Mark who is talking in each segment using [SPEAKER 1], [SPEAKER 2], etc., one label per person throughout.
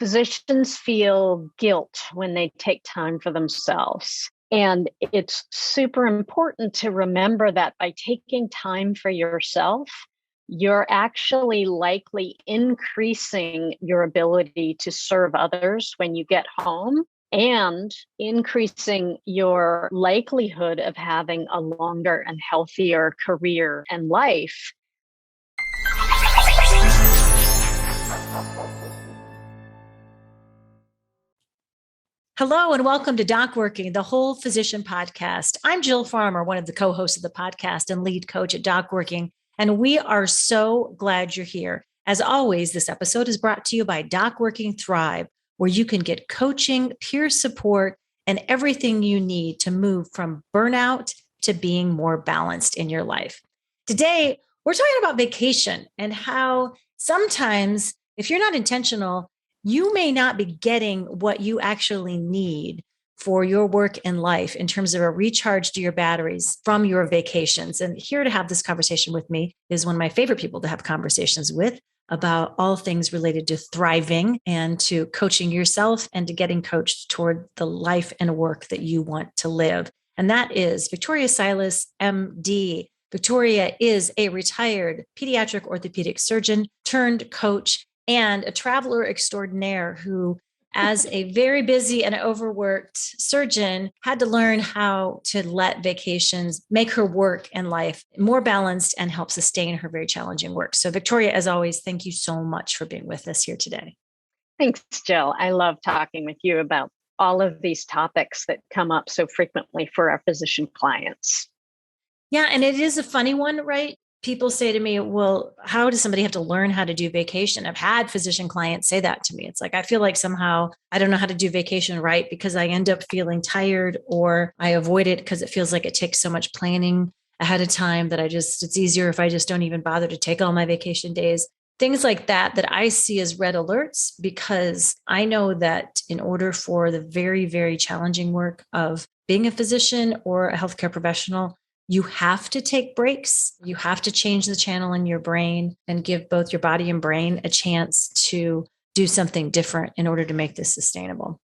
[SPEAKER 1] physicians feel guilt when they take time for themselves. And it's super important to remember that by taking time for yourself, you're actually likely increasing your ability to serve others when you get home and increasing your likelihood of having a longer and healthier career and life.
[SPEAKER 2] Hello and welcome to DocWorking, the Whole Physician Podcast. I'm Jill Farmer, one of the co-hosts of the podcast and lead coach at DocWorking, and we are so glad you're here. As always, this episode is brought to you by DocWorking Thrive, where you can get coaching, peer support, and everything you need to move from burnout to being more balanced in your life. Today, we're talking about vacation and how sometimes, if you're not intentional, you may not be getting what you actually need for your work and life in terms of a recharge to your batteries from your vacations. And here to have this conversation with me is one of my favorite people to have conversations with about all things related to thriving and to coaching yourself and to getting coached toward the life and work that you want to live. And that is Victoria Silas, MD. Victoria is a retired pediatric orthopedic surgeon turned coach and a traveler extraordinaire who, as a very busy and overworked surgeon, had to learn how to let vacations make her work and life more balanced and help sustain her very challenging work. So Victoria, as always, thank you so much for being with us here today.
[SPEAKER 1] Thanks, Jill. I love talking with you about all of these topics that come up so frequently for our physician clients.
[SPEAKER 2] Yeah, and it is a funny one, right? People say to me, well, how does somebody have to learn how to do vacation? I've had physician clients say that to me. It's like, I feel like somehow I don't know how to do vacation right because I end up feeling tired or I avoid it because it feels like it takes so much planning ahead of time that it's easier if I just don't even bother to take all my vacation days. Things like that I see as red alerts because I know that in order for the very, very challenging work of being a physician or a healthcare professional, you have to take breaks. You have to change the channel in your brain and give both your body and brain a chance to do something different in order to make this sustainable.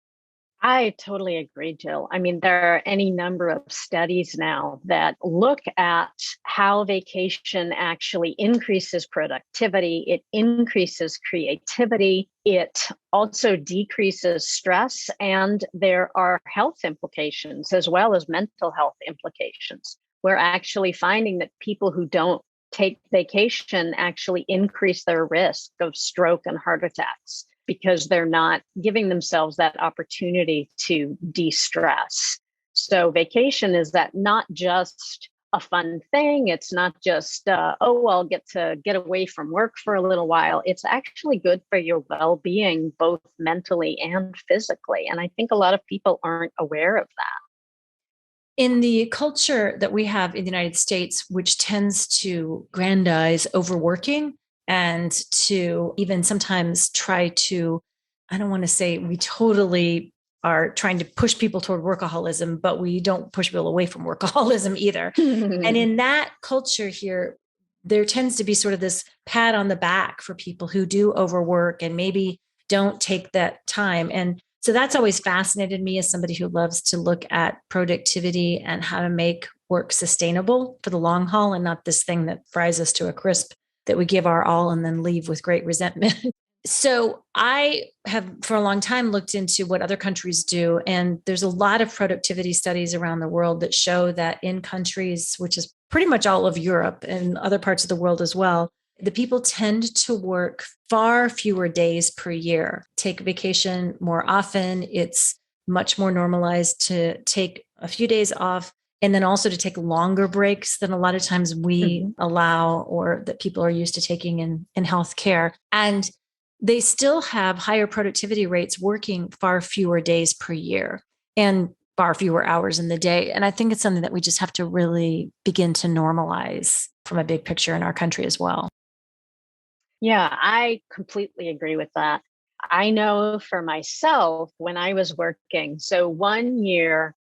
[SPEAKER 1] I totally agree, Jill. I mean, there are any number of studies now that look at how vacation actually increases productivity. It increases creativity. It also decreases stress. And there are health implications as well as mental health implications. We're actually finding that people who don't take vacation actually increase their risk of stroke and heart attacks because they're not giving themselves that opportunity to de-stress. So vacation is that not just a fun thing. It's not just, I'll get to get away from work for a little while. It's actually good for your well-being, both mentally and physically. And I think a lot of people aren't aware of that.
[SPEAKER 2] In the culture that we have in the United States, which tends to grandize overworking and to even sometimes try to, I don't want to say we totally are trying to push people toward workaholism, but we don't push people away from workaholism either. And in that culture here, there tends to be sort of this pat on the back for people who do overwork and maybe don't take that time. And so that's always fascinated me as somebody who loves to look at productivity and how to make work sustainable for the long haul and not this thing that fries us to a crisp that we give our all and then leave with great resentment. So I have for a long time looked into what other countries do. And there's a lot of productivity studies around the world that show that in countries, which is pretty much all of Europe and other parts of the world as well, the people tend to work far fewer days per year, take vacation more often. It's much more normalized to take a few days off and then also to take longer breaks than a lot of times we allow or that people are used to taking in healthcare. And they still have higher productivity rates working far fewer days per year and far fewer hours in the day. And I think it's something that we just have to really begin to normalize from a big picture in our country as well.
[SPEAKER 1] Yeah, I completely agree with that. I know for myself when I was working, so 1 year,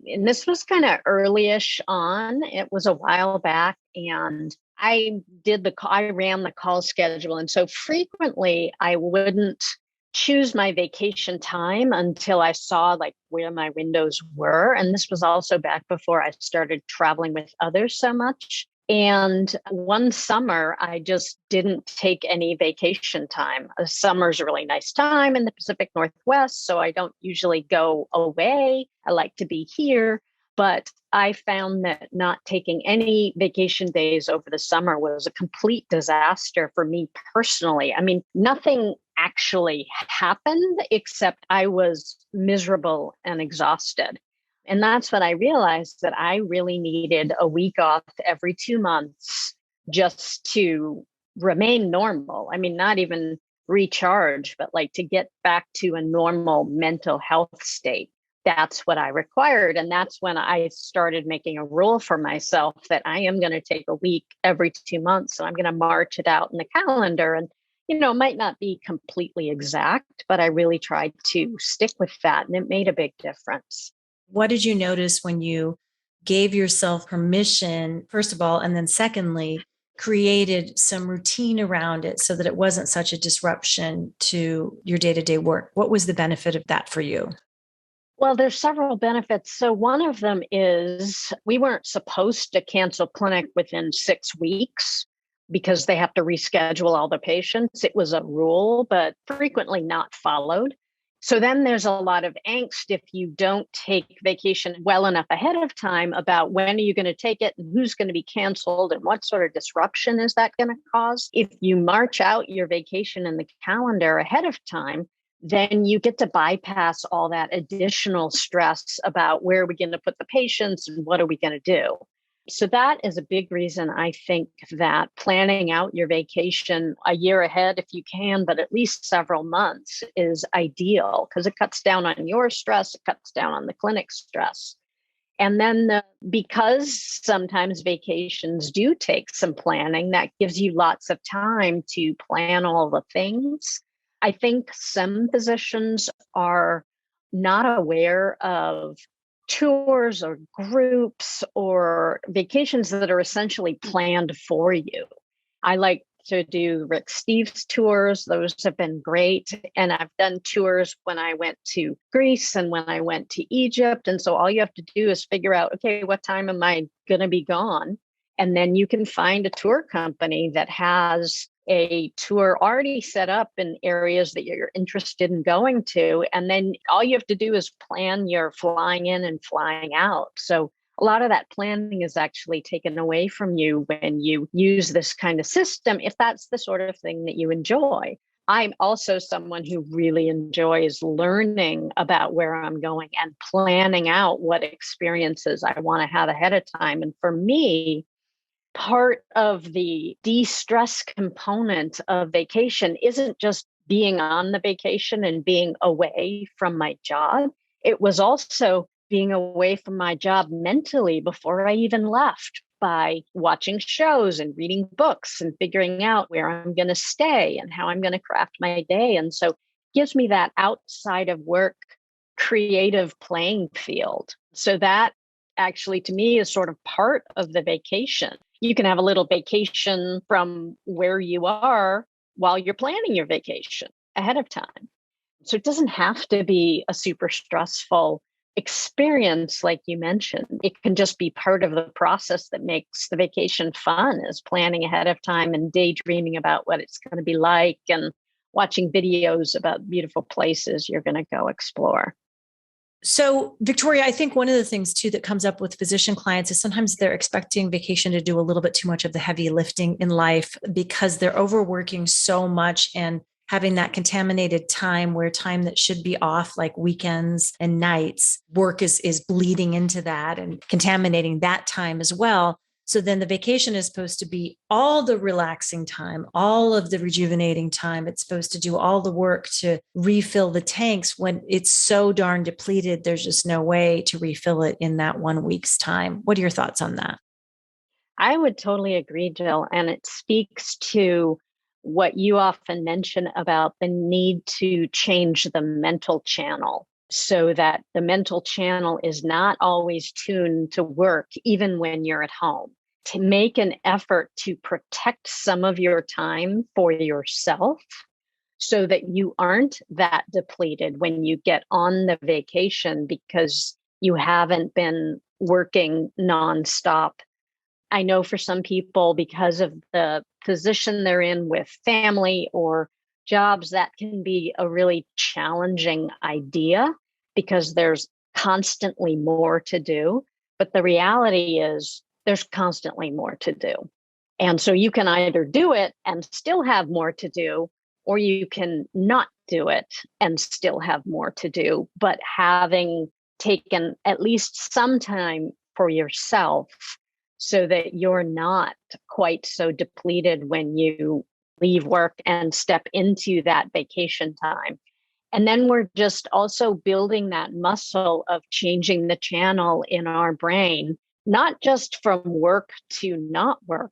[SPEAKER 1] and this was kind of early-ish on, it was a while back, and I ran the call schedule. And so frequently I wouldn't choose my vacation time until I saw like where my windows were. And this was also back before I started traveling with others so much. And one summer, I just didn't take any vacation time. Summer's a really nice time in the Pacific Northwest, so I don't usually go away. I like to be here. But I found that not taking any vacation days over the summer was a complete disaster for me personally. I mean, nothing actually happened except I was miserable and exhausted. And that's when I realized that I really needed a week off every 2 months just to remain normal. I mean, not even recharge, but like to get back to a normal mental health state. That's what I required. And that's when I started making a rule for myself that I am going to take a week every 2 months. So I'm going to march it out in the calendar. And, it might not be completely exact, but I really tried to stick with that. And it made a big difference.
[SPEAKER 2] What did you notice when you gave yourself permission, first of all, and then secondly, created some routine around it so that it wasn't such a disruption to your day-to-day work? What was the benefit of that for you?
[SPEAKER 1] Well, there's several benefits. So one of them is we weren't supposed to cancel clinic within 6 weeks because they have to reschedule all the patients. It was a rule, but frequently not followed. So then there's a lot of angst if you don't take vacation well enough ahead of time about when are you going to take it and who's going to be canceled and what sort of disruption is that going to cause. If you march out your vacation in the calendar ahead of time, then you get to bypass all that additional stress about where are we going to put the patients and what are we going to do. So that is a big reason I think that planning out your vacation a year ahead, if you can, but at least several months is ideal because it cuts down on your stress, it cuts down on the clinic stress. And then because sometimes vacations do take some planning, that gives you lots of time to plan all the things. I think some physicians are not aware of tours or groups or vacations that are essentially planned for you. I like to do Rick Steves tours. Those have been great. And I've done tours when I went to Greece and when I went to Egypt. And so all you have to do is figure out, okay, what time am I going to be gone? And then you can find a tour company that has a tour already set up in areas that you're interested in going to. And then all you have to do is plan your flying in and flying out. So a lot of that planning is actually taken away from you when you use this kind of system, if that's the sort of thing that you enjoy. I'm also someone who really enjoys learning about where I'm going and planning out what experiences I want to have ahead of time. And for me, part of the de-stress component of vacation isn't just being on the vacation and being away from my job. It was also being away from my job mentally before I even left by watching shows and reading books and figuring out where I'm going to stay and how I'm going to craft my day. And so it gives me that outside of work creative playing field. So that actually to me is sort of part of the vacation. You can have a little vacation from where you are while you're planning your vacation ahead of time. So it doesn't have to be a super stressful experience like you mentioned. It can just be part of the process that makes the vacation fun, is planning ahead of time and daydreaming about what it's going to be like and watching videos about beautiful places you're going to go explore.
[SPEAKER 2] So, Victoria, I think one of the things too that comes up with physician clients is sometimes they're expecting vacation to do a little bit too much of the heavy lifting in life because they're overworking so much and having that contaminated time where time that should be off, like weekends and nights, work is bleeding into that and contaminating that time as well. So then the vacation is supposed to be all the relaxing time, all of the rejuvenating time. It's supposed to do all the work to refill the tanks when it's so darn depleted. There's just no way to refill it in that 1 week's time. What are your thoughts on that?
[SPEAKER 1] I would totally agree, Jill. And it speaks to what you often mention about the need to change the mental channel so that the mental channel is not always tuned to work, even when you're at home. To make an effort to protect some of your time for yourself so that you aren't that depleted when you get on the vacation because you haven't been working nonstop. I know for some people, because of the position they're in with family or jobs, that can be a really challenging idea because there's constantly more to do. But the reality is there's constantly more to do. And so you can either do it and still have more to do, or you can not do it and still have more to do. But having taken at least some time for yourself so that you're not quite so depleted when you leave work and step into that vacation time. And then we're just also building that muscle of changing the channel in our brain, not just from work to not work,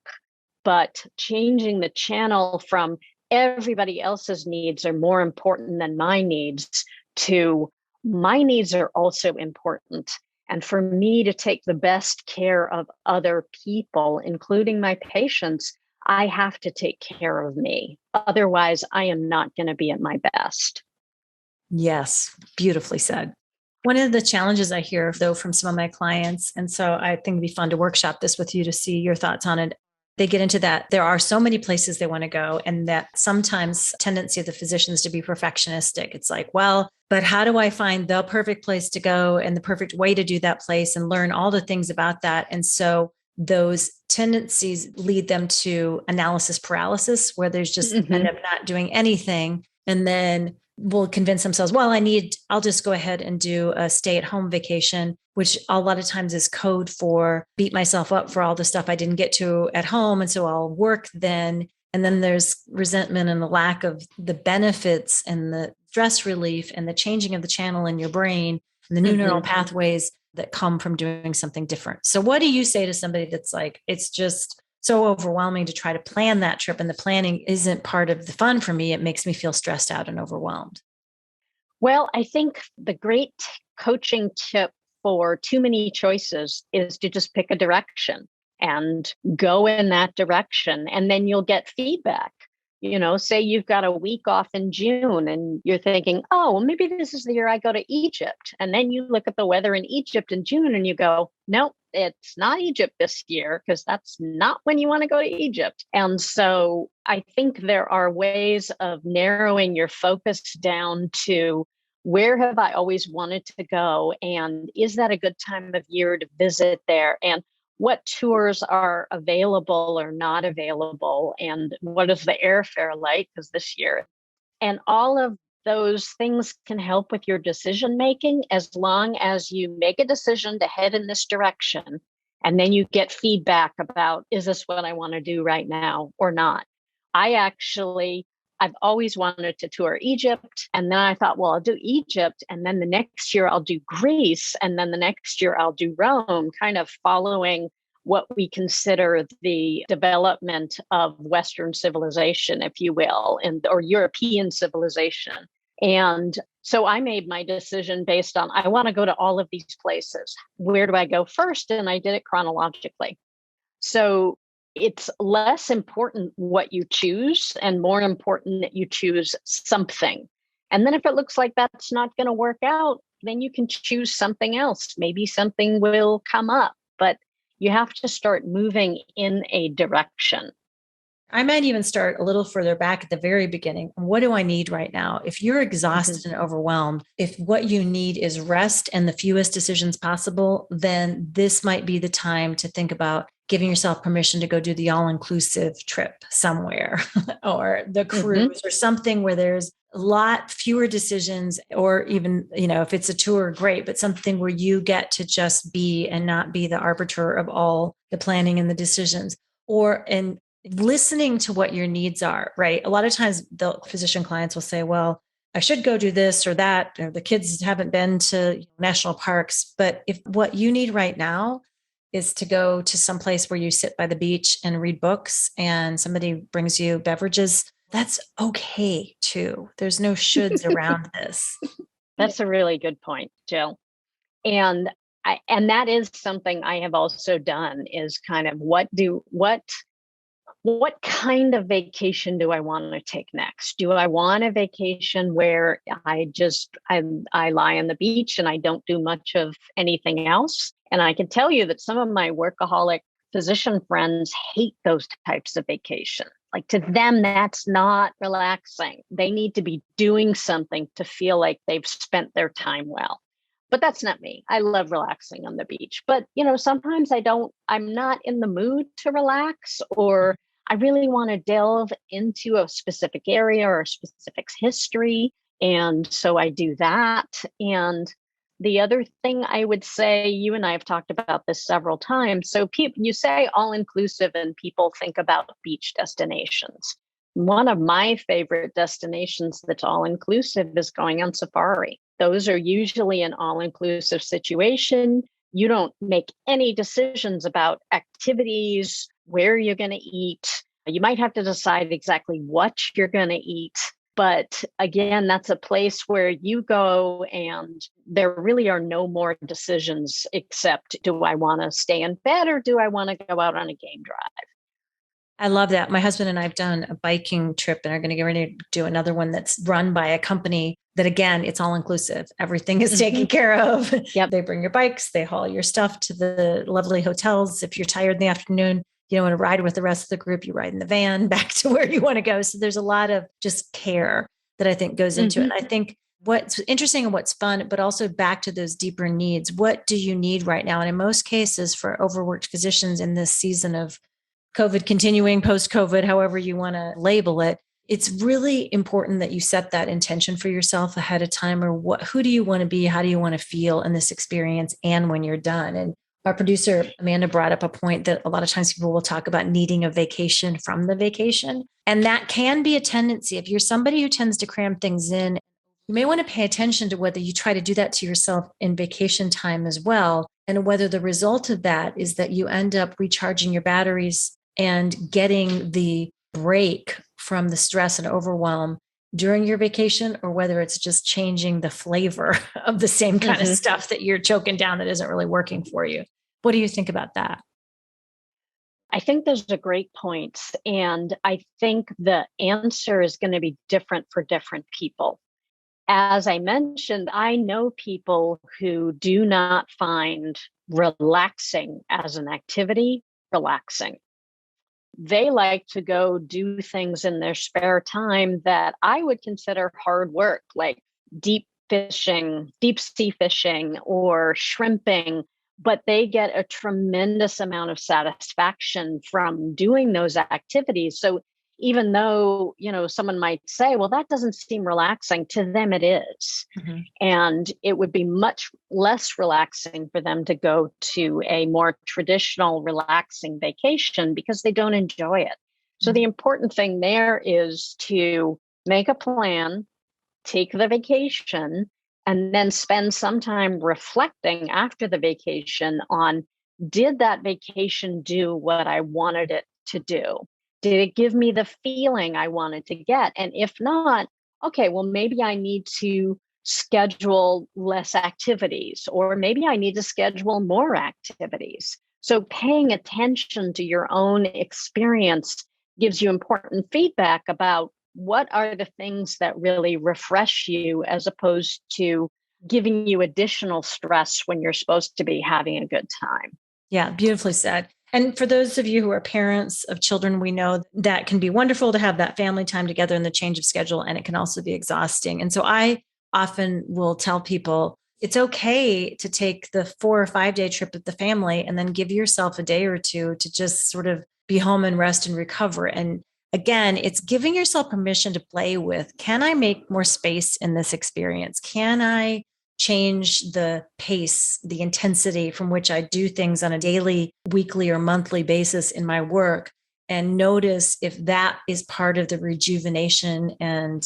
[SPEAKER 1] but changing the channel from everybody else's needs are more important than my needs to my needs are also important. And for me to take the best care of other people, including my patients, I have to take care of me. Otherwise, I am not going to be at my best.
[SPEAKER 2] Yes, beautifully said. One of the challenges I hear, though, from some of my clients, and so I think it'd be fun to workshop this with you to see your thoughts on it. They get into that there are so many places they want to go, and that sometimes tendency of the physicians to be perfectionistic. It's like, well, but how do I find the perfect place to go and the perfect way to do that place and learn all the things about that? And so those tendencies lead them to analysis paralysis, where there's just end up not doing anything. And then will convince themselves, well, I'll just go ahead and do a stay-at-home vacation, which a lot of times is code for beat myself up for all the stuff I didn't get to at home. And so I'll work then. And then there's resentment and the lack of the benefits and the stress relief and the changing of the channel in your brain and the new neural pathways that come from doing something different. So what do you say to somebody that's like, it's just so overwhelming to try to plan that trip, and the planning isn't part of the fun for me? It makes me feel stressed out and overwhelmed.
[SPEAKER 1] Well, I think the great coaching tip for too many choices is to just pick a direction and go in that direction, and then you'll get feedback. Say you've got a week off in June and you're thinking, oh, well, maybe this is the year I go to Egypt. And then you look at the weather in Egypt in June and you go, nope, it's not Egypt this year, because that's not when you want to go to Egypt. And so I think there are ways of narrowing your focus down to where have I always wanted to go? And is that a good time of year to visit there? And what tours are available or not available? And what is the airfare like? Because this year, and all of those things can help with your decision making, as long as you make a decision to head in this direction. And then you get feedback about, is this what I want to do right now or not? I've always wanted to tour Egypt. And then I thought, well, I'll do Egypt. And then the next year I'll do Greece. And then the next year I'll do Rome, kind of following what we consider the development of Western civilization, if you will, or European civilization. And so I made my decision based on, I want to go to all of these places. Where do I go first? And I did it chronologically. So it's less important what you choose and more important that you choose something. And then if it looks like that's not going to work out, then you can choose something else. Maybe something will come up, but you have to start moving in a direction.
[SPEAKER 2] I might even start a little further back at the very beginning. What do I need right now? If you're exhausted and overwhelmed, if what you need is rest and the fewest decisions possible, then this might be the time to think about giving yourself permission to go do the all-inclusive trip somewhere or the cruise or something where there's a lot fewer decisions, or even, if it's a tour, great, but something where you get to just be and not be the arbiter of all the planning and the decisions. And listening to what your needs are, right? A lot of times the physician clients will say, well, I should go do this or that, or the kids haven't been to national parks. But if what you need right now is to go to some place where you sit by the beach and read books and somebody brings you beverages, that's okay too. There's no shoulds around this.
[SPEAKER 1] That's a really good point, Jill. And that is something I have also done, is kind of what what kind of vacation do I want to take next? Do I want a vacation where I lie on the beach and I don't do much of anything else? And I can tell you that some of my workaholic physician friends hate those types of vacation. Like, to them, that's not relaxing. They need to be doing something to feel like they've spent their time well. But that's not me. I love relaxing on the beach. But, sometimes I'm not in the mood to relax, or I really want to delve into a specific area or a specific history. And so I do that. And the other thing I would say, you and I have talked about this several times. So you say all inclusive and people think about beach destinations. One of my favorite destinations that's all inclusive is going on safari. Those are usually an all inclusive situation. You don't make any decisions about activities, where you're going to eat. You might have to decide exactly what you're going to eat. But again, that's a place where you go and there really are no more decisions except, do I want to stay in bed or do I want to go out on a game drive?
[SPEAKER 2] I love that. My husband and I have done a biking trip and are going to get ready to do another one that's run by a company that, again, it's all inclusive. Everything is taken care of.
[SPEAKER 1] Yep.
[SPEAKER 2] They bring your bikes, they haul your stuff to the lovely hotels. If you're tired in the afternoon, you don't want to ride with the rest of the group, you ride in the van back to where you want to go. So there's a lot of just care that I think goes into it. And I think what's interesting and what's fun, but also back to those deeper needs. What do you need right now? And in most cases, for overworked physicians in this season of COVID continuing, post-COVID, however you want to label it, it's really important that you set that intention for yourself ahead of time, or who do you want to be? How do you want to feel in this experience and when you're done? And our producer, Amanda, brought up a point that a lot of times people will talk about needing a vacation from the vacation. And that can be a tendency. If you're somebody who tends to cram things in, you may want to pay attention to whether you try to do that to yourself in vacation time as well, and whether the result of that is that you end up recharging your batteries and getting the break from the stress and overwhelm during your vacation, or whether it's just changing the flavor of the same kind of stuff that you're choking down that isn't really working for you. What do you think about that?
[SPEAKER 1] I think those are great points. And I think the answer is going to be different for different people. As I mentioned, I know people who do not find relaxing as an activity relaxing. They like to go do things in their spare time that I would consider hard work, like deep sea fishing, or shrimping, but they get a tremendous amount of satisfaction from doing those activities. So even though, someone might say, well, that doesn't seem relaxing, to them it is. And it would be much less relaxing for them to go to a more traditional relaxing vacation because they don't enjoy it. So the important thing there is to make a plan, take the vacation, and then spend some time reflecting after the vacation on, did that vacation do what I wanted it to do? Did it give me the feeling I wanted to get? And if not, okay, well, maybe I need to schedule less activities, or maybe I need to schedule more activities. So paying attention to your own experience gives you important feedback about what are the things that really refresh you, as opposed to giving you additional stress when you're supposed to be having a good time.
[SPEAKER 2] Yeah, beautifully said. And for those of you who are parents of children, we know that can be wonderful to have that family time together and the change of schedule, and it can also be exhausting. And so I often will tell people it's okay to take the 4 or 5 day trip with the family and then give yourself a day or two to just sort of be home and rest and recover. And again, it's giving yourself permission to play with, can I make more space in this experience? Can I change the pace, the intensity from which I do things on a daily, weekly, or monthly basis in my work, and notice if that is part of the rejuvenation and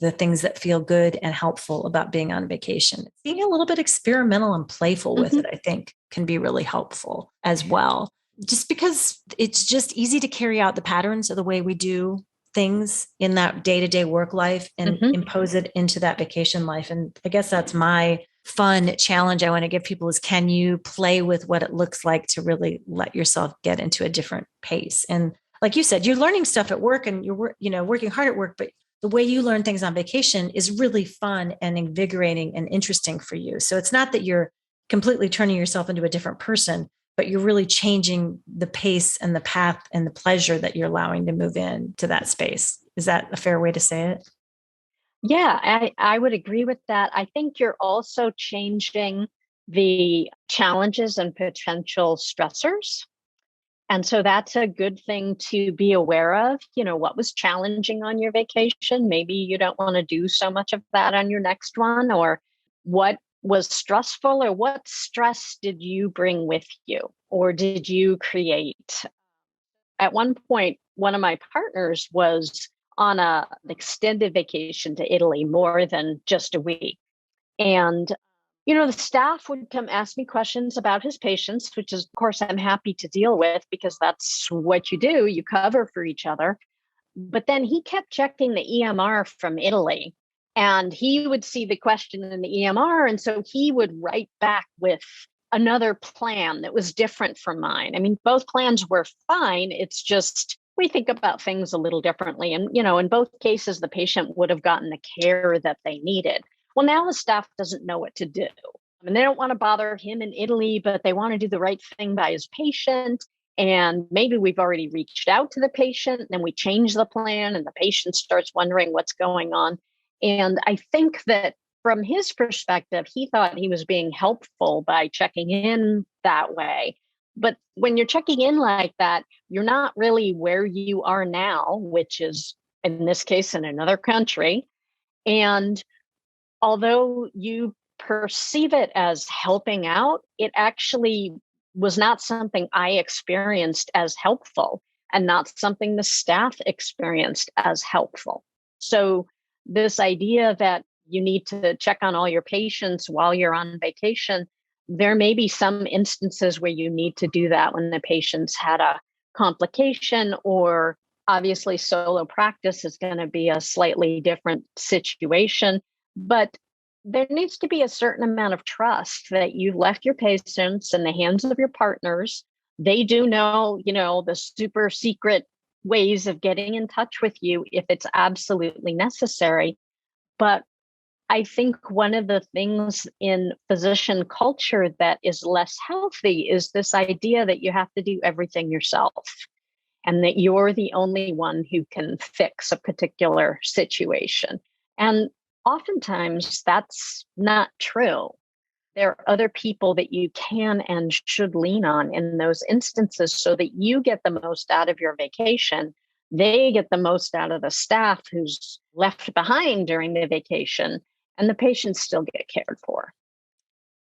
[SPEAKER 2] the things that feel good and helpful about being on vacation. Being a little bit experimental and playful with it, I think, can be really helpful as well. Just because it's just easy to carry out the patterns of the way we do things in that day-to-day work life and impose it into that vacation life. And I guess that's my fun challenge I want to give people is, can you play with what it looks like to really let yourself get into a different pace? And like you said, you're learning stuff at work and you're working hard at work, but the way you learn things on vacation is really fun and invigorating and interesting for you. So it's not that you're completely turning yourself into a different person, but you're really changing the pace and the path and the pleasure that you're allowing to move into that space. Is that a fair way to say it?
[SPEAKER 1] Yeah, I would agree with that. I think you're also changing the challenges and potential stressors. And so that's a good thing to be aware of. What was challenging on your vacation? Maybe you don't want to do so much of that on your next one, or what was stressful, or what stress did you bring with you, or did you create? At one point, one of my partners was on an extended vacation to Italy, more than just a week. And the staff would come ask me questions about his patients, which is, of course, I'm happy to deal with because that's what you do. You cover for each other. But then he kept checking the EMR from Italy, and he would see the question in the EMR. And so he would write back with another plan that was different from mine. I mean, both plans were fine. It's just we think about things a little differently. And, in both cases, the patient would have gotten the care that they needed. Well, now the staff doesn't know what to do. And they don't want to bother him in Italy, but they want to do the right thing by his patient. And maybe we've already reached out to the patient, then we change the plan, and the patient starts wondering what's going on. And I think that from his perspective, he thought he was being helpful by checking in that way. But when you're checking in like that, you're not really where you are now, which is, in this case, in another country. And although you perceive it as helping out, it actually was not something I experienced as helpful, and not something the staff experienced as helpful. So this idea that you need to check on all your patients while you're on vacation, there may be some instances where you need to do that when the patient's had a complication, or obviously solo practice is going to be a slightly different situation. But there needs to be a certain amount of trust that you've left your patients in the hands of your partners. They do know, the super secret ways of getting in touch with you if it's absolutely necessary. But I think one of the things in physician culture that is less healthy is this idea that you have to do everything yourself, and that you're the only one who can fix a particular situation. And oftentimes that's not true. There are other people that you can and should lean on in those instances so that you get the most out of your vacation. They get the most out of the staff who's left behind during the vacation, and the patients still get cared for.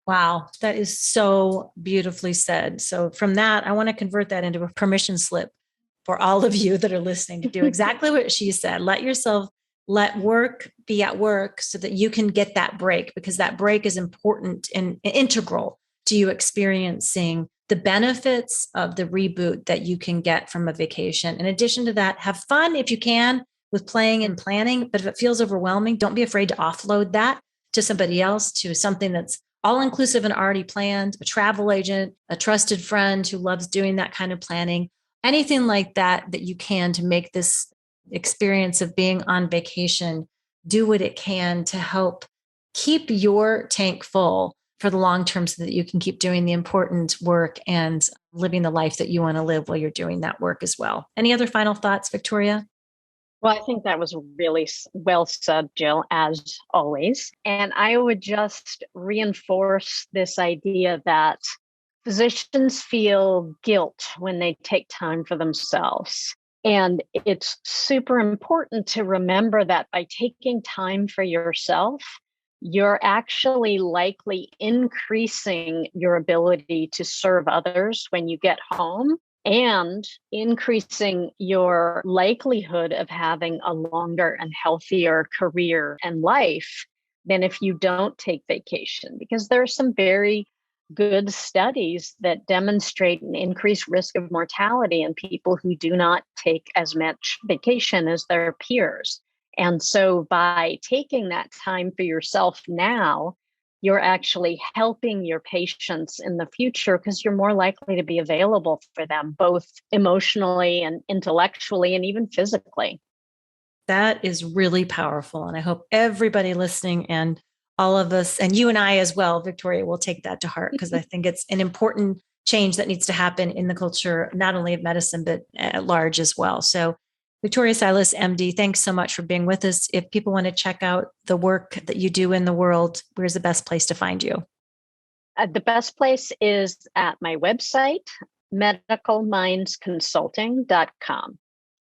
[SPEAKER 2] Wow, that is so beautifully said. So from that, I want to convert that into a permission slip for all of you that are listening to do exactly what she said. Let work be at work so that you can get that break, because that break is important and integral to you experiencing the benefits of the reboot that you can get from a vacation. In addition to that, have fun if you can with playing and planning. But if it feels overwhelming, don't be afraid to offload that to somebody else, to something that's all inclusive and already planned, a travel agent, a trusted friend who loves doing that kind of planning, anything like that you can to make this experience of being on vacation do what it can to help keep your tank full for the long term, so that you can keep doing the important work and living the life that you want to live while you're doing that work as well. Any other final thoughts, Victoria?
[SPEAKER 1] Well, I think that was really well said, Jill, as always. And I would just reinforce this idea that physicians feel guilt when they take time for themselves. And it's super important to remember that by taking time for yourself, you're actually likely increasing your ability to serve others when you get home, and increasing your likelihood of having a longer and healthier career and life than if you don't take vacation. Because there are some very good studies that demonstrate an increased risk of mortality in people who do not take as much vacation as their peers. And so by taking that time for yourself now, you're actually helping your patients in the future because you're more likely to be available for them, both emotionally and intellectually and even physically.
[SPEAKER 2] That is really powerful. And I hope everybody listening and all of us, and you and I as well, Victoria, will take that to heart, because I think it's an important change that needs to happen in the culture, not only of medicine, but at large as well. So, Victoria Silas, MD, thanks so much for being with us. If people want to check out the work that you do in the world, where's the best place to find you?
[SPEAKER 1] The best place is at my website, medicalmindsconsulting.com.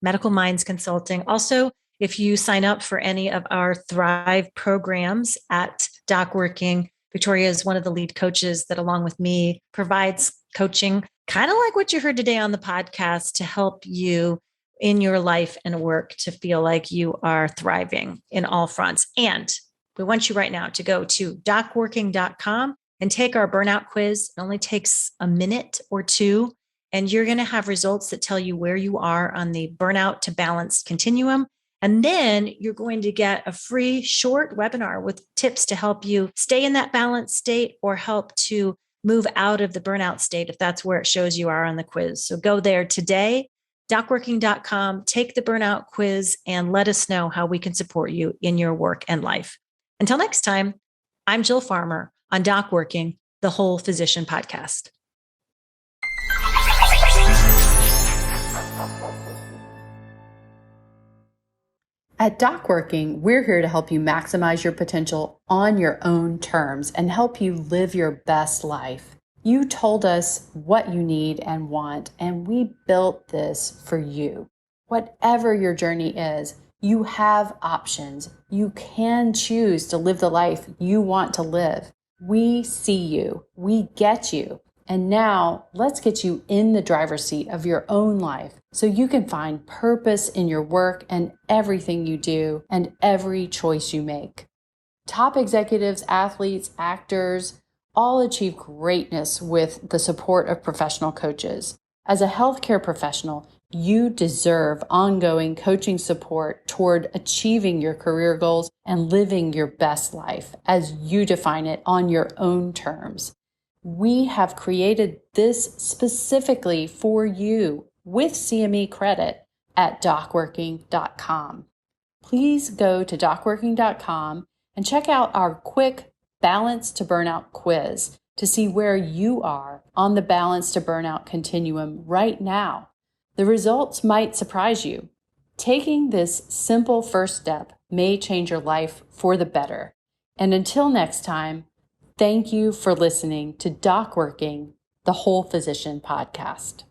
[SPEAKER 2] Medical Minds Consulting. Also, if you sign up for any of our Thrive programs at DocWorking, Victoria is one of the lead coaches that, along with me, provides coaching, kind of like what you heard today on the podcast, to help you in your life and work to feel like you are thriving in all fronts. And we want you right now to go to docworking.com and take our burnout quiz. It only takes a minute or two, and you're going to have results that tell you where you are on the burnout to balanced continuum. And then you're going to get a free short webinar with tips to help you stay in that balanced state or help to move out of the burnout state if that's where it shows you are on the quiz. So go there today, docworking.com, take the burnout quiz, and let us know how we can support you in your work and life. Until next time, I'm Jill Farmer on DocWorking, the Whole Physician Podcast.
[SPEAKER 3] At DocWorking, we're here to help you maximize your potential on your own terms and help you live your best life. You told us what you need and want, and we built this for you. Whatever your journey is, you have options. You can choose to live the life you want to live. We see you. We get you. And now let's get you in the driver's seat of your own life so you can find purpose in your work and everything you do and every choice you make. Top executives, athletes, actors, all achieve greatness with the support of professional coaches. As a healthcare professional, you deserve ongoing coaching support toward achieving your career goals and living your best life as you define it on your own terms. We have created this specifically for you with CME credit at docworking.com. Please go to docworking.com and check out our quick Balance to Burnout quiz to see where you are on the Balance to Burnout continuum right now. The results might surprise you. Taking this simple first step may change your life for the better. And until next time, thank you for listening to DocWorking, the Whole Physician Podcast.